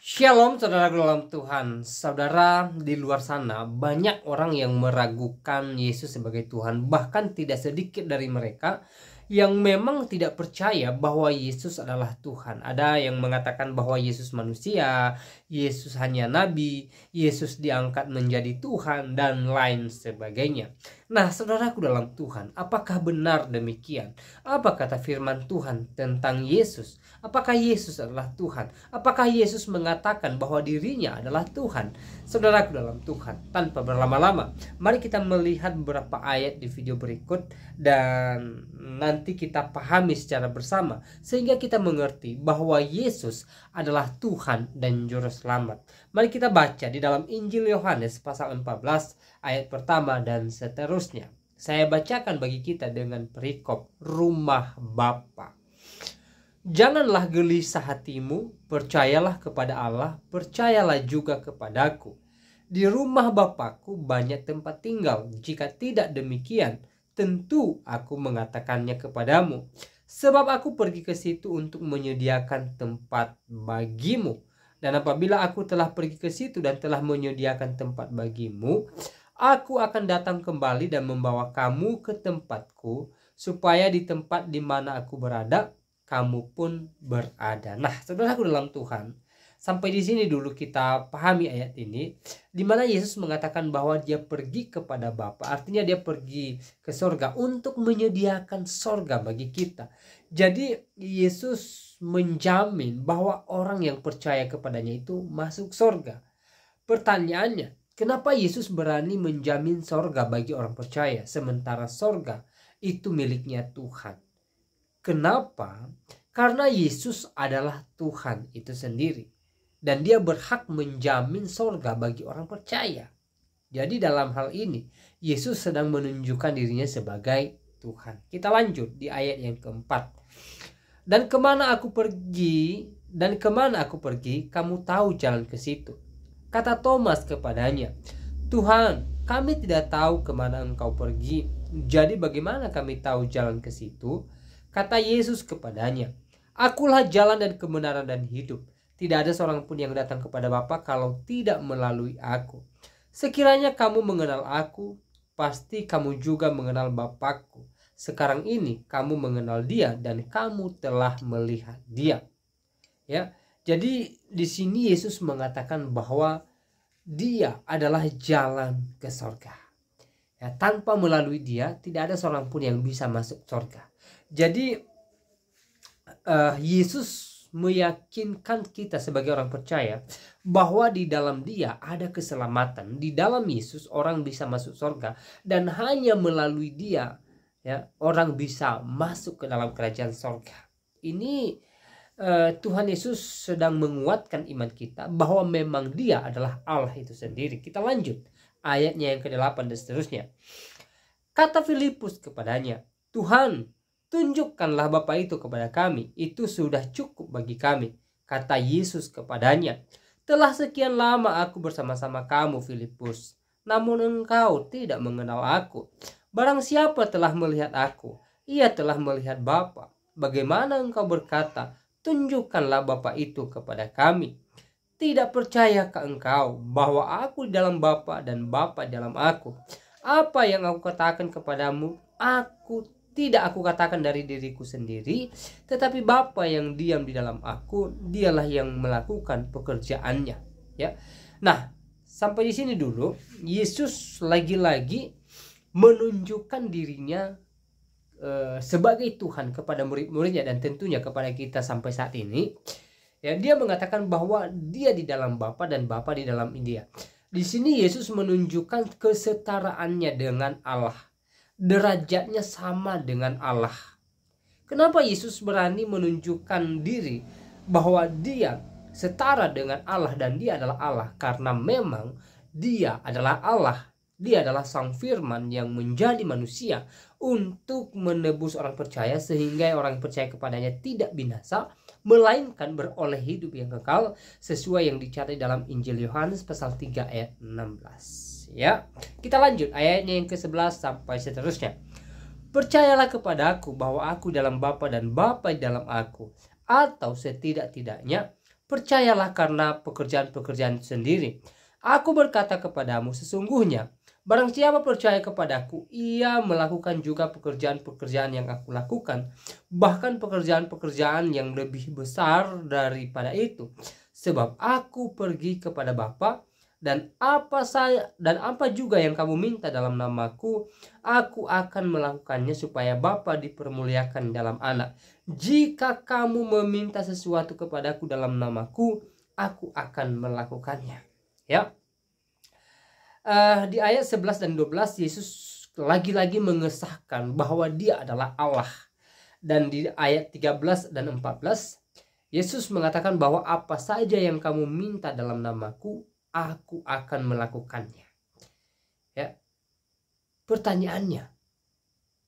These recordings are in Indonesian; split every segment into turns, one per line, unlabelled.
Shalom saudara dalam Tuhan. Saudara, di luar sana banyak orang yang meragukan Yesus sebagai Tuhan. Bahkan tidak sedikit dari mereka yang memang tidak percaya bahwa Yesus adalah Tuhan. Ada yang mengatakan bahwa Yesus manusia, Yesus hanya nabi, Yesus diangkat menjadi Tuhan, dan lain sebagainya. Nah, saudaraku dalam Tuhan, apakah benar demikian? Apa kata firman Tuhan tentang Yesus? Apakah Yesus adalah Tuhan? Apakah Yesus mengatakan bahwa dirinya adalah Tuhan? Saudaraku dalam Tuhan, tanpa berlama-lama, mari kita melihat beberapa ayat di video berikut dan nanti kita pahami secara bersama sehingga kita mengerti bahwa Yesus adalah Tuhan dan Juru Selamat. Mari kita baca di dalam Injil Yohanes pasal 14 ayat pertama dan seterusnya. Saya bacakan bagi kita dengan perikop rumah Bapa. Janganlah gelisah hatimu, percayalah kepada Allah, percayalah juga kepadaku. Di rumah Bapakku banyak tempat tinggal. Jika tidak demikian, tentu aku mengatakannya kepadamu. Sebab aku pergi ke situ untuk menyediakan tempat bagimu. Dan apabila aku telah pergi ke situ dan telah menyediakan tempat bagimu, aku akan datang kembali dan membawa kamu ke tempatku, supaya di tempat di mana aku berada, kamu pun berada. Nah, saudaraku dalam Tuhan, sampai di sini dulu kita pahami ayat ini, di mana Yesus mengatakan bahwa dia pergi kepada Bapa. Artinya dia pergi ke sorga untuk menyediakan sorga bagi kita. Jadi Yesus menjamin bahwa orang yang percaya kepadanya itu masuk sorga. Pertanyaannya, kenapa Yesus berani menjamin sorga bagi orang percaya, sementara sorga itu miliknya Tuhan? Kenapa? Karena Yesus adalah Tuhan itu sendiri. Dan dia berhak menjamin sorga bagi orang percaya. Jadi dalam hal ini, Yesus sedang menunjukkan dirinya sebagai Tuhan. Kita lanjut di ayat yang keempat. Dan kemana aku pergi, kamu tahu jalan ke situ. Kata Thomas kepadanya, Tuhan, kami tidak tahu kemana engkau pergi. Jadi bagaimana kami tahu jalan ke situ? Kata Yesus kepadanya, Akulah jalan dan kebenaran dan hidup. Tidak ada seorang pun yang datang kepada Bapa kalau tidak melalui aku. Sekiranya kamu mengenal aku, pasti kamu juga mengenal Bapakku. Sekarang ini kamu mengenal dia dan kamu telah melihat dia. Ya, jadi di sini Yesus mengatakan bahwa dia adalah jalan ke sorga. Ya, tanpa melalui dia tidak ada seorang pun yang bisa masuk sorga. Jadi Yesus meyakinkan kita sebagai orang percaya bahwa di dalam dia ada keselamatan. Di dalam Yesus orang bisa masuk surga, dan hanya melalui dia ya orang bisa masuk ke dalam kerajaan surga. Ini Tuhan Yesus sedang menguatkan iman kita bahwa memang dia adalah Allah itu sendiri. Kita lanjut ayatnya yang ke-8 dan seterusnya. Kata Filipus kepadanya, Tuhan, tunjukkanlah Bapa itu kepada kami, itu sudah cukup bagi kami. Kata Yesus kepadanya, telah sekian lama aku bersama-sama kamu, Filipus, namun engkau tidak mengenal aku. Barang siapa telah melihat aku, ia telah melihat Bapa. Bagaimana engkau berkata, tunjukkanlah Bapa itu kepada kami? Tidak percayakah engkau bahwa aku di dalam Bapa dan Bapa dalam aku? Apa yang aku katakan kepadamu, tidak aku katakan dari diriku sendiri, tetapi Bapa yang diam di dalam aku, dialah yang melakukan pekerjaannya. Ya. Nah, sampai di sini dulu Yesus lagi-lagi menunjukkan dirinya sebagai Tuhan kepada murid-muridnya dan tentunya kepada kita sampai saat ini. Ya, dia mengatakan bahwa dia di dalam Bapa dan Bapa di dalam dia. Di sini Yesus menunjukkan kesetaraannya dengan Allah. Derajatnya sama dengan Allah. Kenapa Yesus berani menunjukkan diri bahwa dia setara dengan Allah dan dia adalah Allah? Karena memang dia adalah Allah. Dia adalah Sang Firman yang menjadi manusia untuk menebus orang percaya sehingga orang percaya kepadanya tidak binasa, melainkan beroleh hidup yang kekal sesuai yang dicatat dalam Injil Yohanes pasal 3 ayat 16. Ya, kita lanjut ayatnya yang ke-11 sampai seterusnya. Percayalah kepadaku bahwa aku dalam Bapa dan Bapa dalam aku, atau setidak-tidaknya Percayalah karena pekerjaan-pekerjaan sendiri. Aku berkata kepadamu, sesungguhnya barang siapa percaya kepadaku, ia melakukan juga pekerjaan-pekerjaan yang aku lakukan, bahkan pekerjaan-pekerjaan yang lebih besar daripada itu. Sebab aku pergi kepada Bapa, dan apa juga yang kamu minta dalam namaku, aku akan melakukannya supaya Bapa dipermuliakan dalam Anak. Jika kamu meminta sesuatu kepadaku dalam namaku, aku akan melakukannya. Ya. Di ayat 11 dan 12 Yesus lagi-lagi mengesahkan bahwa Dia adalah Allah. Dan di ayat 13 dan 14 Yesus mengatakan bahwa apa saja yang kamu minta dalam namaku, aku akan melakukannya. Ya. Pertanyaannya,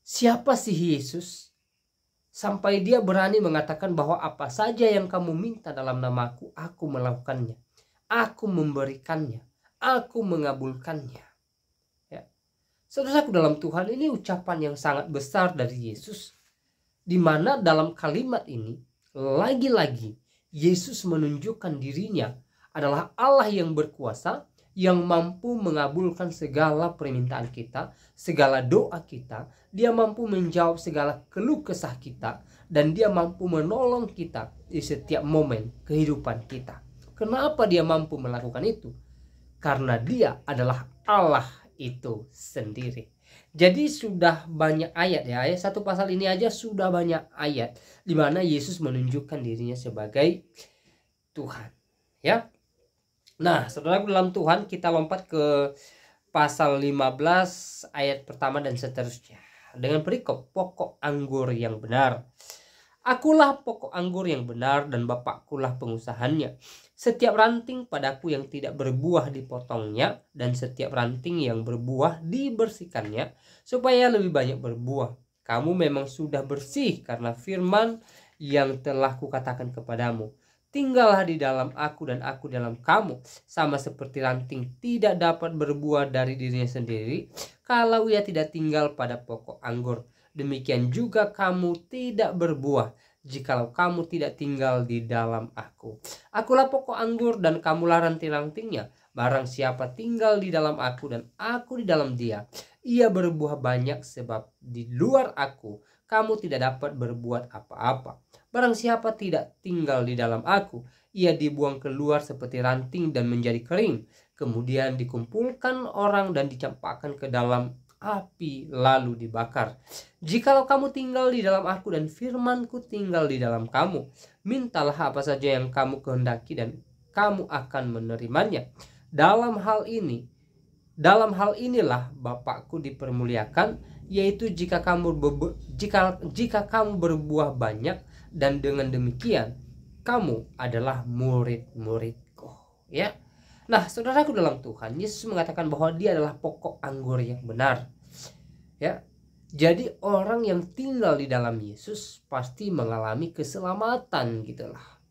siapa sih Yesus sampai Dia berani mengatakan bahwa apa saja yang kamu minta dalam namaku, aku melakukannya, aku memberikannya, aku mengabulkannya. Ya. Saudaraku dalam Tuhan, ini ucapan yang sangat besar dari Yesus, di mana dalam kalimat ini lagi-lagi Yesus menunjukkan dirinya adalah Allah yang berkuasa, yang mampu mengabulkan segala permintaan kita, segala doa kita. Dia mampu menjawab segala keluh kesah kita, dan Dia mampu menolong kita di setiap momen kehidupan kita. Kenapa Dia mampu melakukan itu? Karena Dia adalah Allah itu sendiri. Jadi sudah banyak ayat ya, ayat 1 pasal ini aja sudah banyak ayat di mana Yesus menunjukkan dirinya sebagai Tuhan. Ya. Nah, saudaraku dalam Tuhan, kita lompat ke pasal 15 ayat pertama dan seterusnya. Dengan perikop pokok anggur yang benar. Akulah pokok anggur yang benar dan Bapakkulah pengusahannya. Setiap ranting padaku yang tidak berbuah dipotongnya, dan setiap ranting yang berbuah dibersihkannya, supaya lebih banyak berbuah. Kamu memang sudah bersih karena firman yang telah kukatakan kepadamu. Tinggallah di dalam aku dan aku dalam kamu. Sama seperti ranting tidak dapat berbuah dari dirinya sendiri kalau ia tidak tinggal pada pokok anggur. Demikian juga kamu tidak berbuah jikalau kamu tidak tinggal di dalam aku. Akulah pokok anggur dan kamulah ranting-rantingnya. Barang siapa tinggal di dalam aku dan aku di dalam dia, ia berbuah banyak, sebab di luar aku kamu tidak dapat berbuat apa-apa. Barang siapa tidak tinggal di dalam aku, ia dibuang keluar seperti ranting dan menjadi kering. Kemudian dikumpulkan orang dan dicampakkan ke dalam api lalu dibakar. Jikalau kamu tinggal di dalam aku dan firmanku tinggal di dalam kamu, mintalah apa saja yang kamu kehendaki dan kamu akan menerimanya. Dalam hal inilah Bapakku dipermuliakan, yaitu jika kamu berbuah banyak, dan dengan demikian kamu adalah murid-muridku. Ya. Nah, saudaraku dalam Tuhan, Yesus mengatakan bahwa Dia adalah pokok anggur yang benar. Ya. Jadi orang yang tinggal di dalam Yesus pasti mengalami keselamatan gitulah.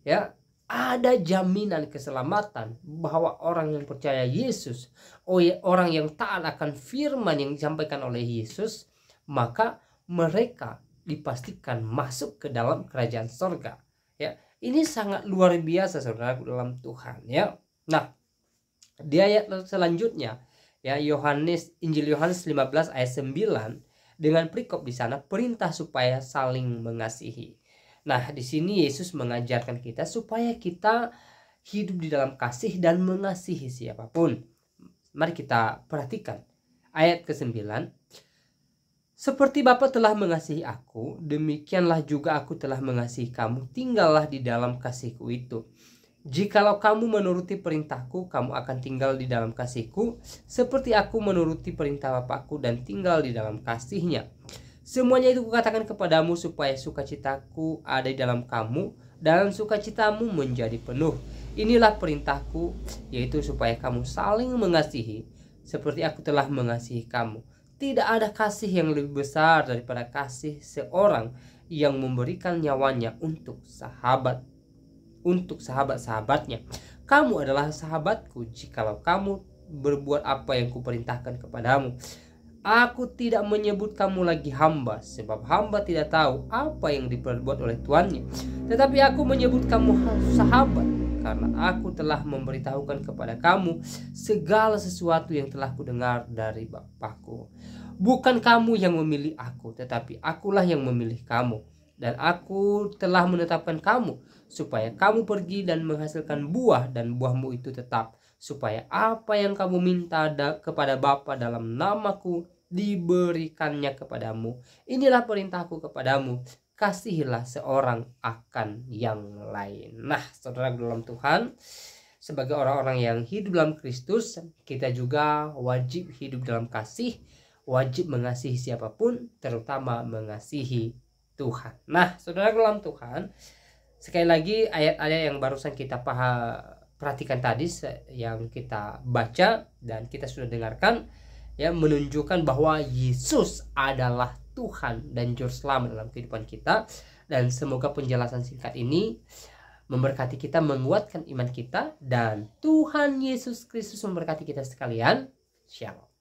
Ya, ada jaminan keselamatan bahwa orang yang percaya Yesus, orang yang taat akan firman yang disampaikan oleh Yesus, maka mereka dipastikan masuk ke dalam kerajaan sorga. Ya, ini sangat luar biasa saudaraku dalam Tuhan. Ya. Nah, di ayat selanjutnya, ya, Injil Yohanes 15 ayat 9 dengan perikop di sana perintah supaya saling mengasihi. Nah, di sini Yesus mengajarkan kita supaya kita hidup di dalam kasih dan mengasihi siapapun. Mari kita perhatikan ayat ke-9. Seperti Bapa telah mengasihi aku, demikianlah juga aku telah mengasihi kamu. Tinggallah di dalam kasihku itu. Jikalau kamu menuruti perintahku, kamu akan tinggal di dalam kasihku, seperti aku menuruti perintah Bapakku dan tinggal di dalam kasihnya. Semuanya itu kukatakan kepadamu supaya sukacitaku ada di dalam kamu dan sukacitamu menjadi penuh. Inilah perintahku, yaitu supaya kamu saling mengasihi, seperti aku telah mengasihi kamu. Tidak ada kasih yang lebih besar daripada kasih seorang yang memberikan nyawanya untuk sahabat-sahabatnya. Kamu adalah sahabatku jikalau kamu berbuat apa yang kuperintahkan kepadamu. Aku tidak menyebut kamu lagi hamba, sebab hamba tidak tahu apa yang diperbuat oleh tuannya. Tetapi aku menyebut kamu sahabat, karena aku telah memberitahukan kepada kamu segala sesuatu yang telah kudengar dari Bapakku. Bukan kamu yang memilih aku, tetapi akulah yang memilih kamu. Dan aku telah menetapkan kamu, supaya kamu pergi dan menghasilkan buah, dan buahmu itu tetap, supaya apa yang kamu minta kepada Bapa dalam namaku diberikannya kepadamu. Inilah perintahku kepadamu, kasihilah seorang akan yang lain. Nah, saudara dalam Tuhan, sebagai orang-orang yang hidup dalam Kristus, kita juga wajib hidup dalam kasih, wajib mengasihi siapapun, terutama mengasihi Tuhan. Nah, saudara dalam Tuhan, sekali lagi ayat-ayat yang barusan kita perhatikan tadi, yang kita baca dan kita sudah dengarkan, ya, menunjukkan bahwa Yesus adalah Tuhan dan Juru Selamat dalam kehidupan kita. Dan semoga penjelasan singkat ini memberkati kita, menguatkan iman kita, dan Tuhan Yesus Kristus memberkati kita sekalian. Shalom.